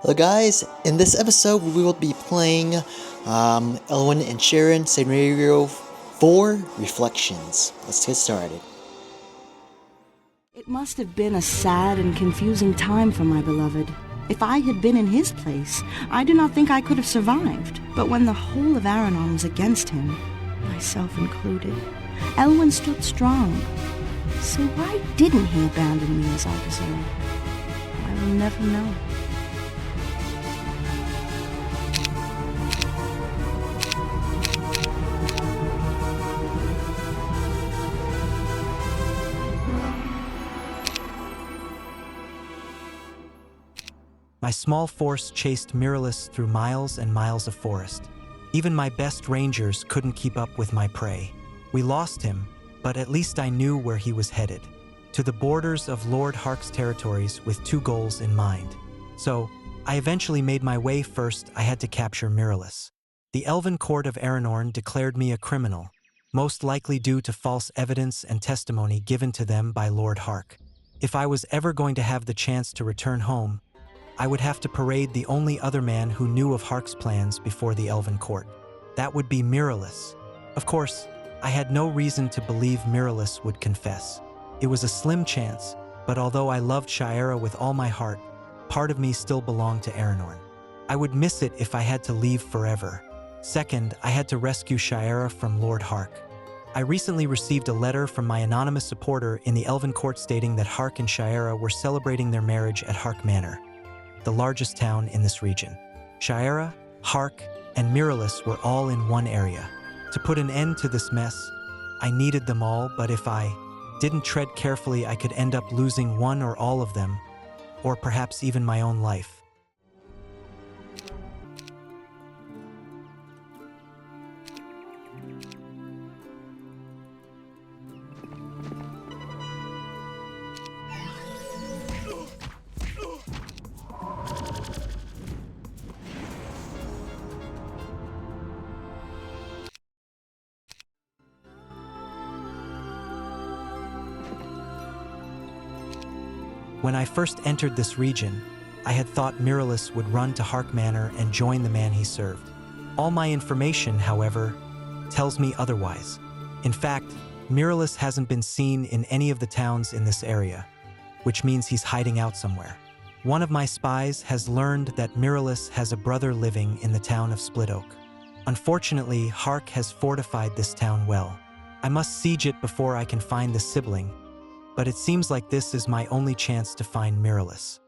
Hello guys, in this episode we will be playing Elwin and Shaera Scenario 4 Reflections. Let's get started. It must have been a sad and confusing time for my beloved. If I had been in his place, I do not think I could have survived. But when the whole of Aranon was against him, myself included, Elwin stood strong. So why didn't he abandon me as I deserved? I will never know. My small force chased Miralus through miles and miles of forest. Even my best rangers couldn't keep up with my prey. We lost him, but at least I knew where he was headed. To the borders of Lord Hark's territories with two goals in mind. So, I eventually made my way. First, I had to capture Miralus. The Elven court of Aranorn declared me a criminal, most likely due to false evidence and testimony given to them by Lord Hark. If I was ever going to have the chance to return home, I would have to parade the only other man who knew of Hark's plans before the Elven court. That would be Miralus. Of course, I had no reason to believe Miralus would confess. It was a slim chance, but although I loved Shaera with all my heart, part of me still belonged to Aranorn. I would miss it if I had to leave forever. Second, I had to rescue Shaera from Lord Hark. I recently received a letter from my anonymous supporter in the Elven court stating that Hark and Shaera were celebrating their marriage at Hark Manor, the largest town in this region. Shaera, Hark, and Miralus were all in one area. To put an end to this mess, I needed them all, but if I didn't tread carefully, I could end up losing one or all of them, or perhaps even my own life. When I first entered this region, I had thought Miralus would run to Hark Manor and join the man he served. All my information, however, tells me otherwise. In fact, Miralus hasn't been seen in any of the towns in this area, which means he's hiding out somewhere. One of my spies has learned that Miralus has a brother living in the town of Split Oak. Unfortunately, Hark has fortified this town well. I must siege it before I can find the sibling, but it seems like this is my only chance to find Miralus.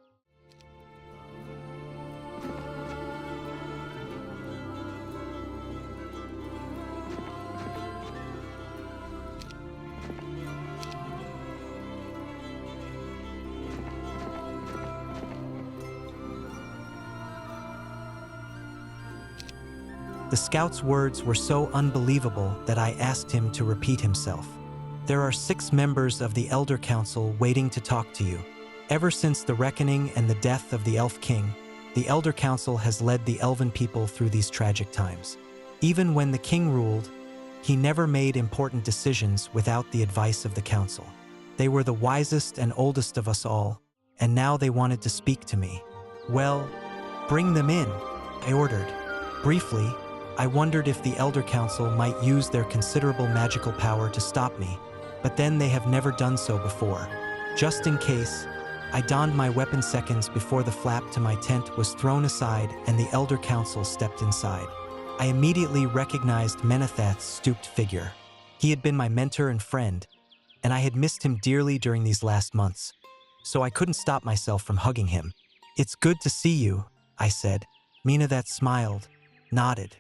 The scout's words were so unbelievable that I asked him to repeat himself. There are 6 members of the Elder Council waiting to talk to you. Ever since the reckoning and the death of the Elf King, the Elder Council has led the Elven people through these tragic times. Even when the king ruled, he never made important decisions without the advice of the council. They were the wisest and oldest of us all, and now they wanted to speak to me. Well, bring them in, I ordered. Briefly, I wondered if the Elder Council might use their considerable magical power to stop me, but then they have never done so before. Just in case, I donned my weapon seconds before the flap to my tent was thrown aside and the Elder Council stepped inside. I immediately recognized Menethath's stooped figure. He had been my mentor and friend, and I had missed him dearly during these last months, so I couldn't stop myself from hugging him. "It's good to see you," I said. Menethath smiled, nodded.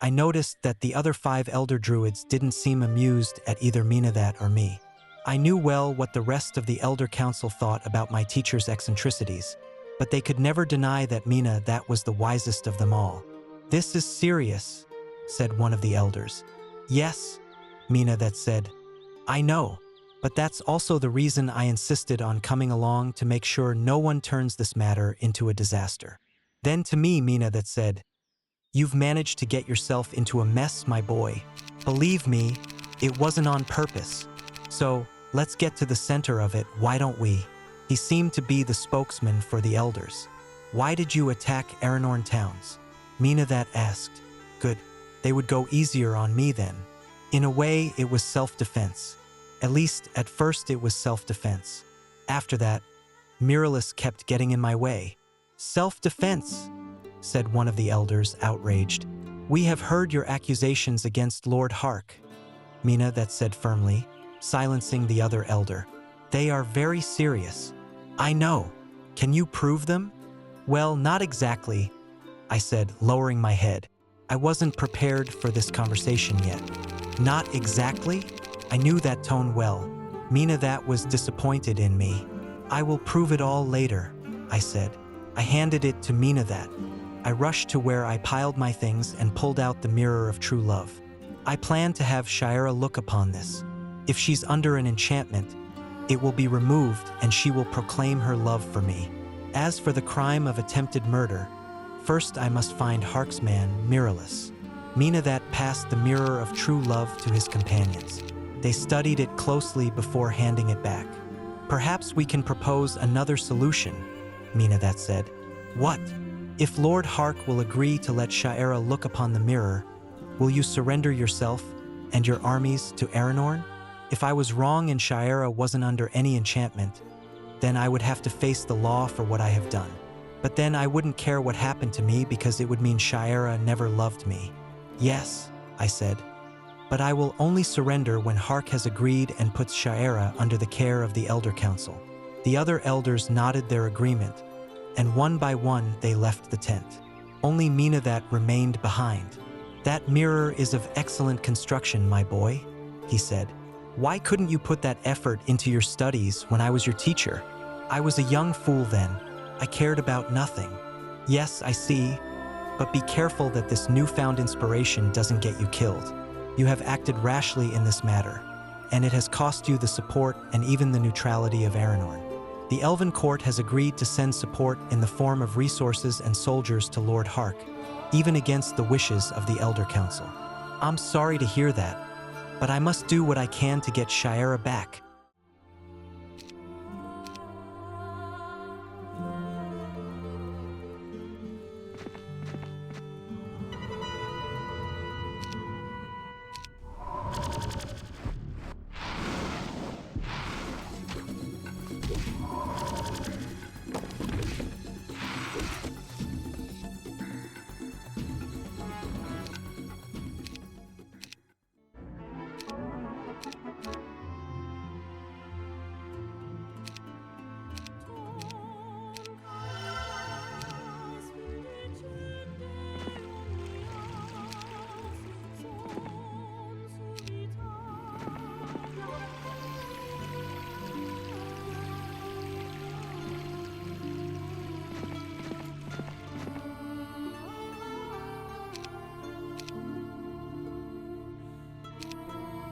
I noticed that the other 5 elder druids didn't seem amused at either Menethath or me. I knew well what the rest of the Elder Council thought about my teacher's eccentricities, but they could never deny that Menethath was the wisest of them all. "This is serious," said one of the elders. "Yes," Menethath said. "I know, but that's also the reason I insisted on coming along, to make sure no one turns this matter into a disaster." Then to me, Menethath said, "You've managed to get yourself into a mess, my boy. Believe me, it wasn't on purpose. So, let's get to the center of it, why don't we?" He seemed to be the spokesman for the elders. Why did you attack Aranorn towns? Mina that asked. Good. They would go easier on me then. In a way, it was self-defense. At least, at first it was self-defense. After that, Miralus kept getting in my way. Self-defense, said one of the elders, outraged. We have heard your accusations against Lord Hark, Mina that said firmly, silencing the other elder. They are very serious. I know. Can you prove them? Well, not exactly, I said, lowering my head. I wasn't prepared for this conversation yet. Not exactly? I knew that tone well. Mina that was disappointed in me. I will prove it all later, I said. I handed it to Mina that. I rushed to where I piled my things and pulled out the mirror of true love. I plan to have Shaera look upon this. If she's under an enchantment, it will be removed and she will proclaim her love for me. As for the crime of attempted murder, first I must find Hark's man, Miralus. Mina that passed the mirror of true love to his companions. They studied it closely before handing it back. Perhaps we can propose another solution, Mina that said. What? If Lord Hark will agree to let Shaera look upon the mirror, will you surrender yourself and your armies to Aranorn? If I was wrong and Shaera wasn't under any enchantment, then I would have to face the law for what I have done. But then I wouldn't care what happened to me because it would mean Shaera never loved me. Yes, I said, but I will only surrender when Hark has agreed and puts Shaera under the care of the Elder Council. The other elders nodded their agreement, and one by one they left the tent. Only Mina that remained behind. That mirror is of excellent construction, my boy, he said. Why couldn't you put that effort into your studies when I was your teacher? I was a young fool then. I cared about nothing. Yes, I see, but be careful that this newfound inspiration doesn't get you killed. You have acted rashly in this matter, and it has cost you the support and even the neutrality of Aranorn. The Elven Court has agreed to send support in the form of resources and soldiers to Lord Hark, even against the wishes of the Elder Council. I'm sorry to hear that, but I must do what I can to get Shaera back.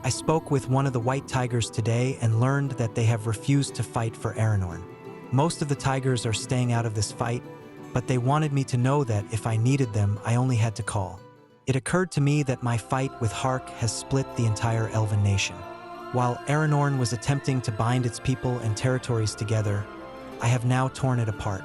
I spoke with one of the White Tigers today and learned that they have refused to fight for Aranorn. Most of the Tigers are staying out of this fight, but they wanted me to know that if I needed them, I only had to call. It occurred to me that my fight with Hark has split the entire Elven nation. While Aranorn was attempting to bind its people and territories together, I have now torn it apart.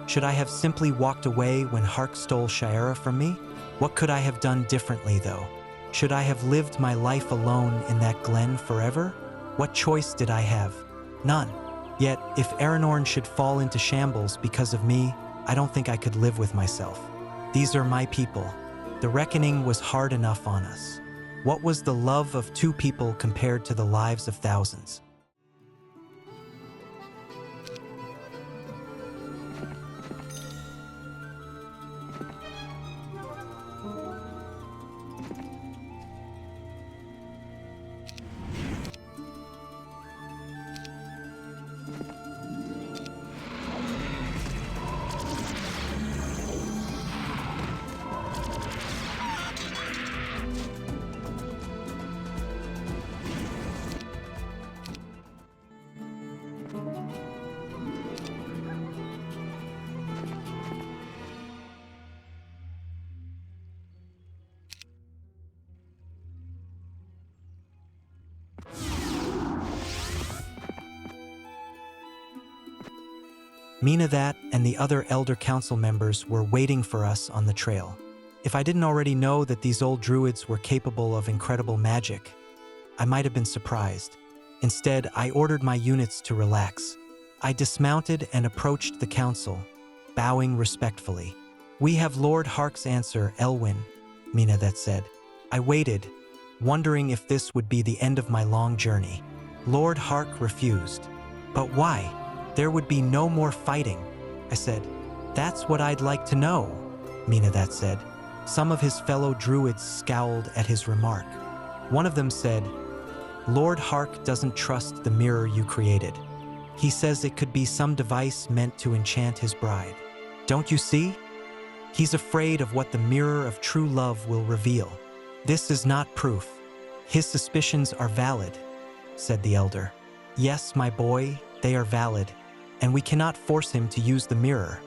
Should I have simply walked away when Hark stole Shaera from me? What could I have done differently, though? Should I have lived my life alone in that glen forever? What choice did I have? None. Yet, if Aranorn should fall into shambles because of me, I don't think I could live with myself. These are my people. The reckoning was hard enough on us. What was the love of two people compared to the lives of thousands? That and the other Elder Council members were waiting for us on the trail. If I didn't already know that these old druids were capable of incredible magic, I might have been surprised. Instead, I ordered my units to relax. I dismounted and approached the council, bowing respectfully. "We have Lord Hark's answer, Elwin," That said. I waited, wondering if this would be the end of my long journey. Lord Hark refused. "But why? There would be no more fighting," I said. "That's what I'd like to know," That said. Some of his fellow druids scowled at his remark. One of them said, "Lord Hark doesn't trust the mirror you created. He says it could be some device meant to enchant his bride. Don't you see? He's afraid of what the mirror of true love will reveal. This is not proof. His suspicions are valid," said the elder. "Yes, my boy, they are valid, and we cannot force him to use the mirror,"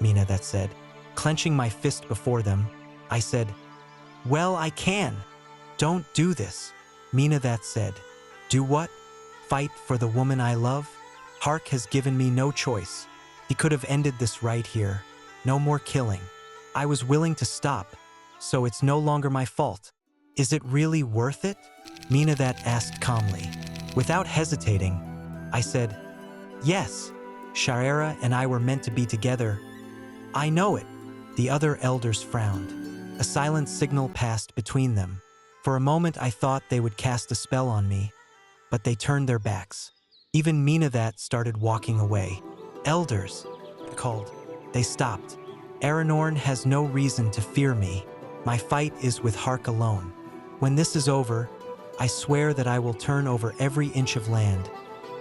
That said. Clenching my fist before them, I said, "Well, I can. Don't do this," That said. "Do what? Fight for the woman I love? Hark has given me no choice. He could have ended this right here. No more killing. I was willing to stop, so it's no longer my fault. Is it really worth it?" That asked calmly. Without hesitating, I said, "Yes, Shaera and I were meant to be together." "I know it." The other elders frowned. A silent signal passed between them. For a moment I thought they would cast a spell on me, but they turned their backs. Even That started walking away. "Elders," I called. They stopped. "Aranorn has no reason to fear me. My fight is with Hark alone. When this is over, I swear that I will turn over every inch of land,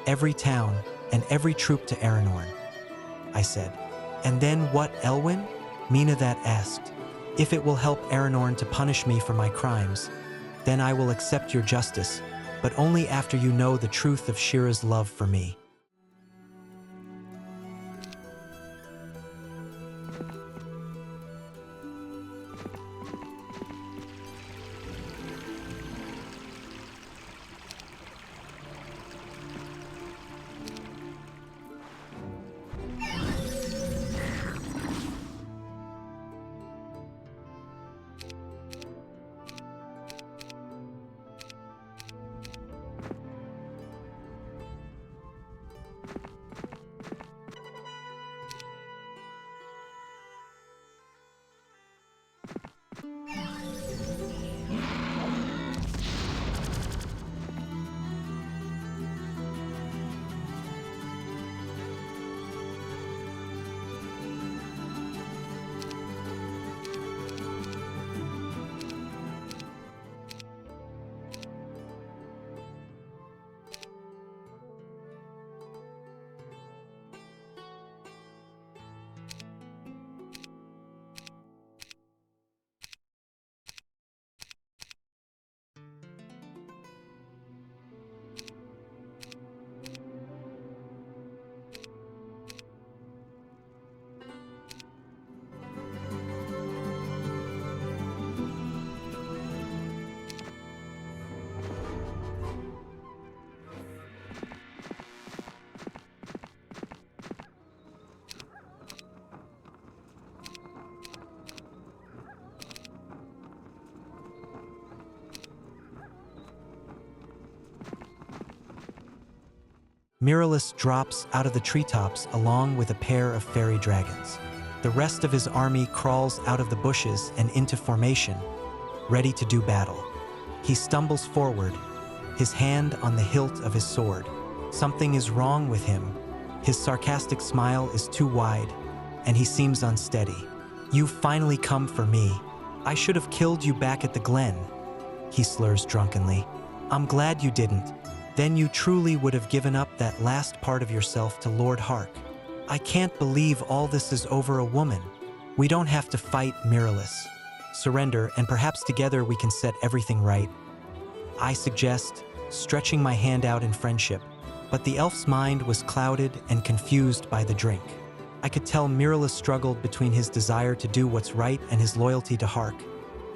every town, and every troop to Aranorn," I said. "And then what, Elwin?" That asked. "If it will help Aranorn to punish me for my crimes, then I will accept your justice, but only after you know the truth of Shira's love for me." Miralus drops out of the treetops along with a pair of fairy dragons. The rest of his army crawls out of the bushes and into formation, ready to do battle. He stumbles forward, his hand on the hilt of his sword. Something is wrong with him. His sarcastic smile is too wide, and he seems unsteady. "You've finally come for me. I should have killed you back at the glen," he slurs drunkenly. "I'm glad you didn't. Then you truly would have given up that last part of yourself to Lord Hark. I can't believe all this is over a woman. We don't have to fight, Miralus. Surrender, and perhaps together we can set everything right," I suggest, stretching my hand out in friendship. But the elf's mind was clouded and confused by the drink. I could tell Miralus struggled between his desire to do what's right and his loyalty to Hark,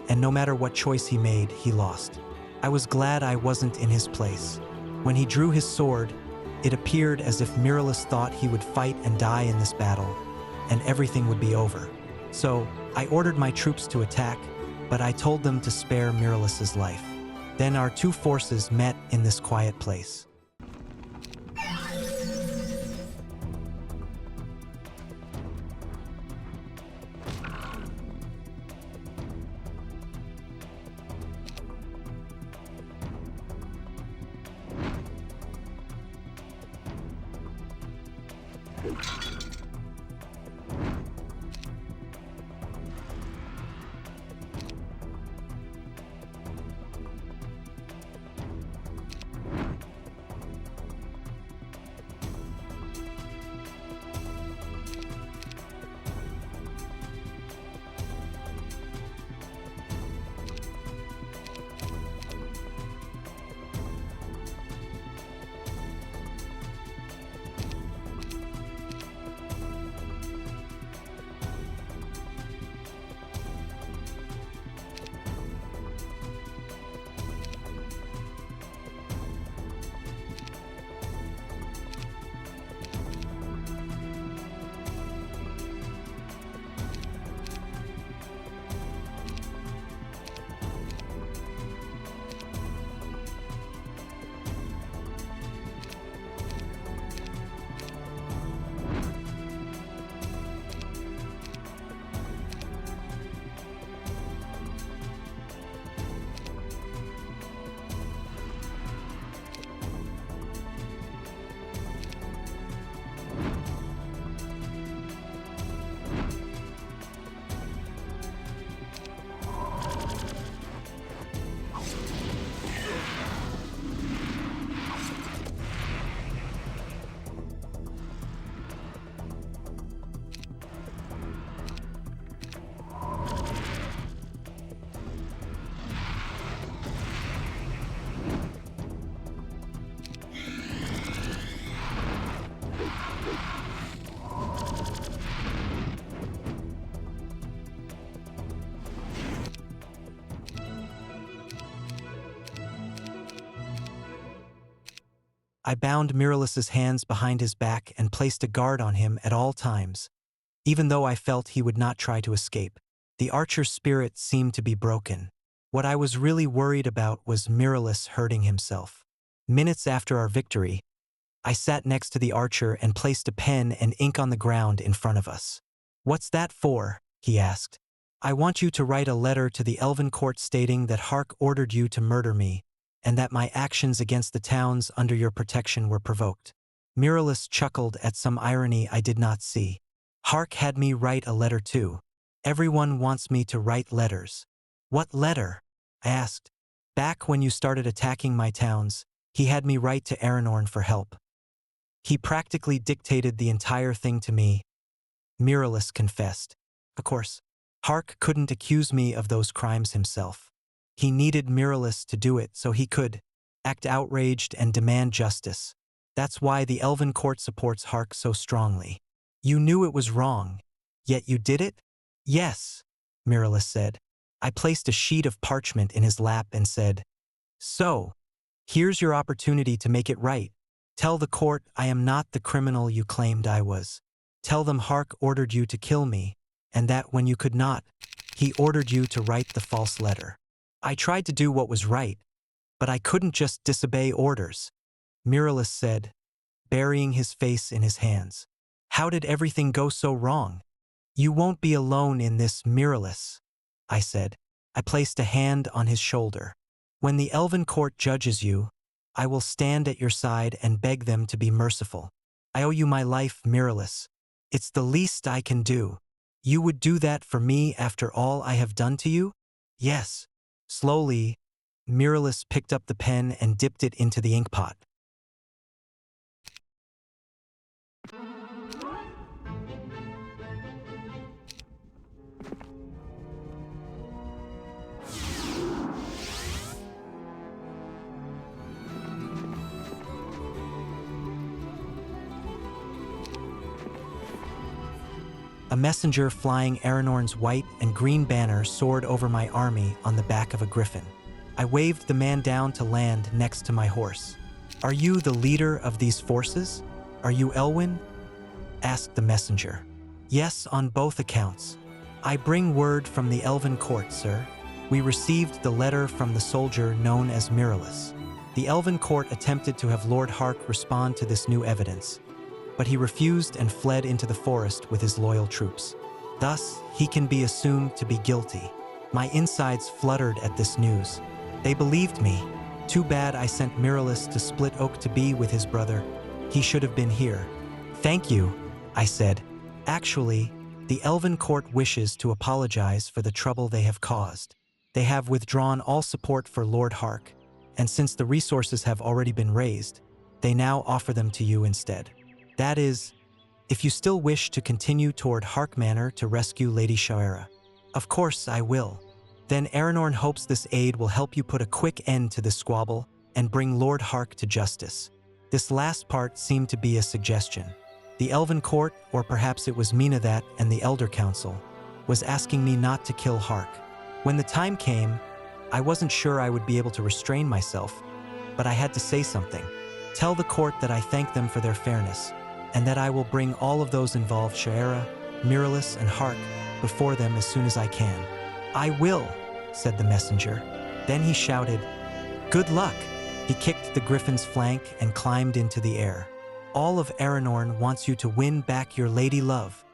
and no matter what choice he made, he lost. I was glad I wasn't in his place. When he drew his sword, It appeared as if Miralus thought he would fight and die in this battle, and everything would be over. So, I ordered my troops to attack, but I told them to spare Miralus's life. Then our two forces met in this quiet place. I bound Miralus's hands behind his back and placed a guard on him at all times. Even though I felt he would not try to escape, the archer's spirit seemed to be broken. What I was really worried about was Miralus hurting himself. Minutes after our victory, I sat next to the archer and placed a pen and ink on the ground in front of us. "What's that for?" he asked. "I want you to write a letter to the Elven court stating that Hark ordered you to murder me, and that my actions against the towns under your protection were provoked." Miralus chuckled at some irony I did not see. "Hark had me write a letter too. Everyone wants me to write letters." "What letter?" I asked. "Back when you started attacking my towns, he had me write to Aranorn for help. He practically dictated the entire thing to me," Miralus confessed. Of course, Hark couldn't accuse me of those crimes himself. He needed Miralus to do it so he could act outraged and demand justice. That's why the Elven court supports Hark so strongly. "You knew it was wrong, yet you did it?" "Yes," Miralus said. I placed a sheet of parchment in his lap and said, "So, here's your opportunity to make it right. Tell the court I am not the criminal you claimed I was. Tell them Hark ordered you to kill me, and that when you could not, he ordered you to write the false letter. I tried to do what was right, but I couldn't just disobey orders," Miralus said, burying his face in his hands. "How did everything go so wrong?" "You won't be alone in this, Miralus," I said. I placed a hand on his shoulder. "When the Elven court judges you, I will stand at your side and beg them to be merciful. I owe you my life, Miralus. It's the least I can do. You would do that for me after all I have done to you?" "Yes." Slowly, Miralus picked up the pen and dipped it into the inkpot. A messenger flying Aranorn's white and green banner soared over my army on the back of a griffin. I waved the man down to land next to my horse. Are you the leader of these forces? Are you Elwin? Asked the messenger. Yes, on both accounts. I bring word from the elven court, sir. We received the letter from the soldier known as Miralus. The elven court attempted to have Lord Hark respond to this new evidence, but he refused and fled into the forest with his loyal troops. Thus, he can be assumed to be guilty. My insides fluttered at this news. They believed me. Too bad I sent Miralus to Split Oak to be with his brother. He should have been here. Thank you, I said. Actually, the elven court wishes to apologize for the trouble they have caused. They have withdrawn all support for Lord Hark, and since the resources have already been raised, they now offer them to you instead. That is, if you still wish to continue toward Hark Manor to rescue Lady Shaera. Of course I will. Then Aranorn hopes this aid will help you put a quick end to this squabble and bring Lord Hark to justice. This last part seemed to be a suggestion. The Elven Court, or perhaps it was Minadat and the Elder Council, was asking me not to kill Hark. When the time came, I wasn't sure I would be able to restrain myself, but I had to say something. Tell the court that I thank them for their fairness, and that I will bring all of those involved, Shaera, Miralus, and Hark, before them as soon as I can. I will, said the messenger. Then he shouted, Good luck! He kicked the griffin's flank and climbed into the air. All of Aranorn wants you to win back your lady love.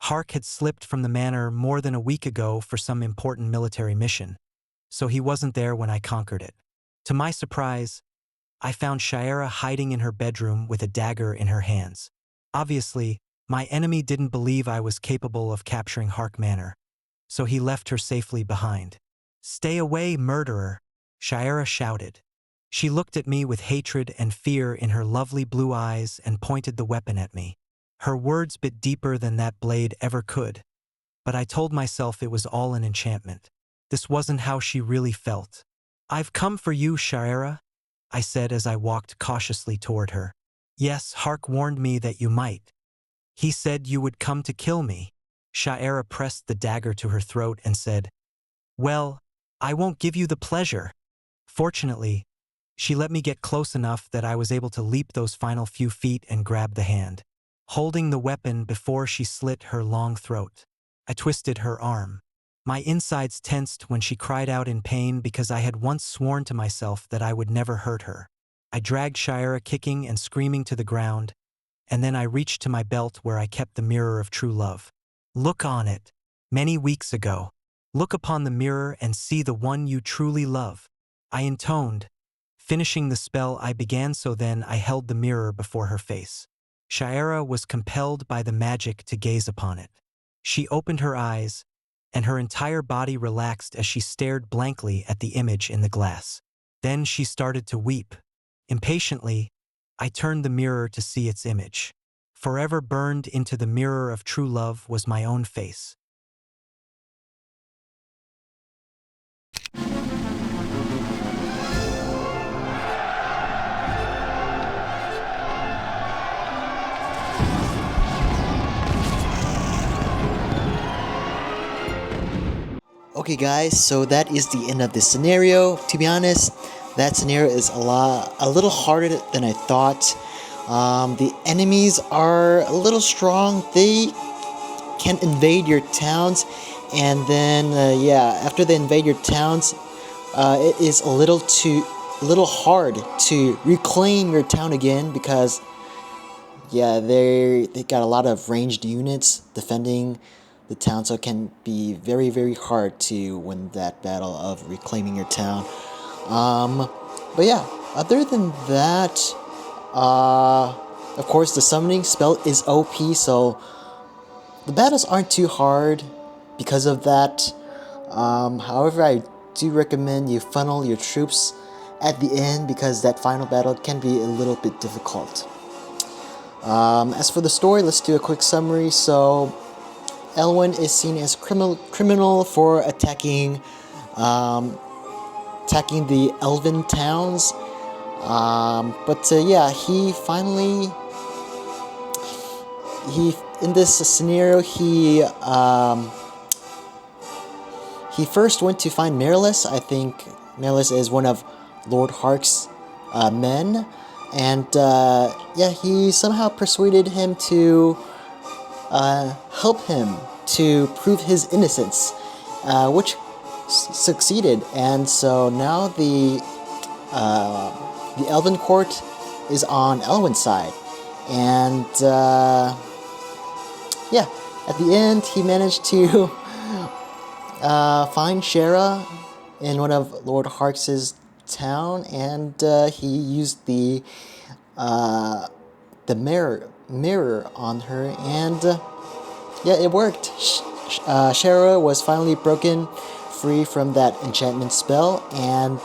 Hark had slipped from the manor more than a week ago for some important military mission, so he wasn't there when I conquered it. To my surprise, I found Shaera hiding in her bedroom with a dagger in her hands. Obviously, my enemy didn't believe I was capable of capturing Hark Manor, so he left her safely behind. "Stay away, murderer!" Shaera shouted. She looked at me with hatred and fear in her lovely blue eyes and pointed the weapon at me. Her words bit deeper than that blade ever could, but I told myself it was all an enchantment. This wasn't how she really felt. "I've come for you, Shaera," I said as I walked cautiously toward her. "Yes, Hark warned me that you might. He said you would come to kill me." Shaera pressed the dagger to her throat and said, "Well, I won't give you the pleasure." Fortunately, she let me get close enough that I was able to leap those final few feet and grab the hand, holding the weapon before she slit her long throat. I twisted her arm. My insides tensed when she cried out in pain because I had once sworn to myself that I would never hurt her. I dragged Shaera kicking and screaming to the ground, and then I reached to my belt where I kept the mirror of true love. "Look on it, many weeks ago. Look upon the mirror and see the one you truly love," I intoned, finishing the spell I began. So then I held the mirror before her face. Shaera was compelled by the magic to gaze upon it. She opened her eyes, and her entire body relaxed as she stared blankly at the image in the glass. Then she started to weep. Impatiently, I turned the mirror to see its image. Forever burned into the mirror of true love was my own face. Okay guys, so that is the end of this scenario. To be honest, that scenario is a little harder than I thought. The enemies are a little strong. They can invade your towns, and then yeah, after they invade your towns, it is a little hard to reclaim your town again because yeah, they got a lot of ranged units defending the town, so it can be very hard to win that battle of reclaiming your town. But yeah, other than that, of course the summoning spell is OP, so the battles aren't too hard because of that. However, I do recommend you funnel your troops at the end because that final battle can be a little bit difficult. As for the story, let's do a quick summary. So, Elwin is seen as criminal for attacking the elven towns. But yeah, he in this scenario he first went to find Marilys. I think Marilys is one of Lord Hark's men, and yeah, he somehow persuaded him to help him to prove his innocence, which succeeded. And so now the Elven court is on Elwin's side, and yeah, at the end he managed to find Shaera in one of Lord Hark's town, and he used the mirror on her, and yeah, it worked. Shaera was finally broken free from that enchantment spell, and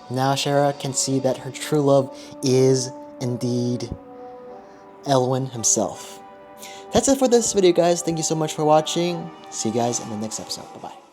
now Shaera can see that her true love is indeed Elwin himself. That's it for this video, guys. Thank you so much for watching. See you guys in the next episode. Bye-bye.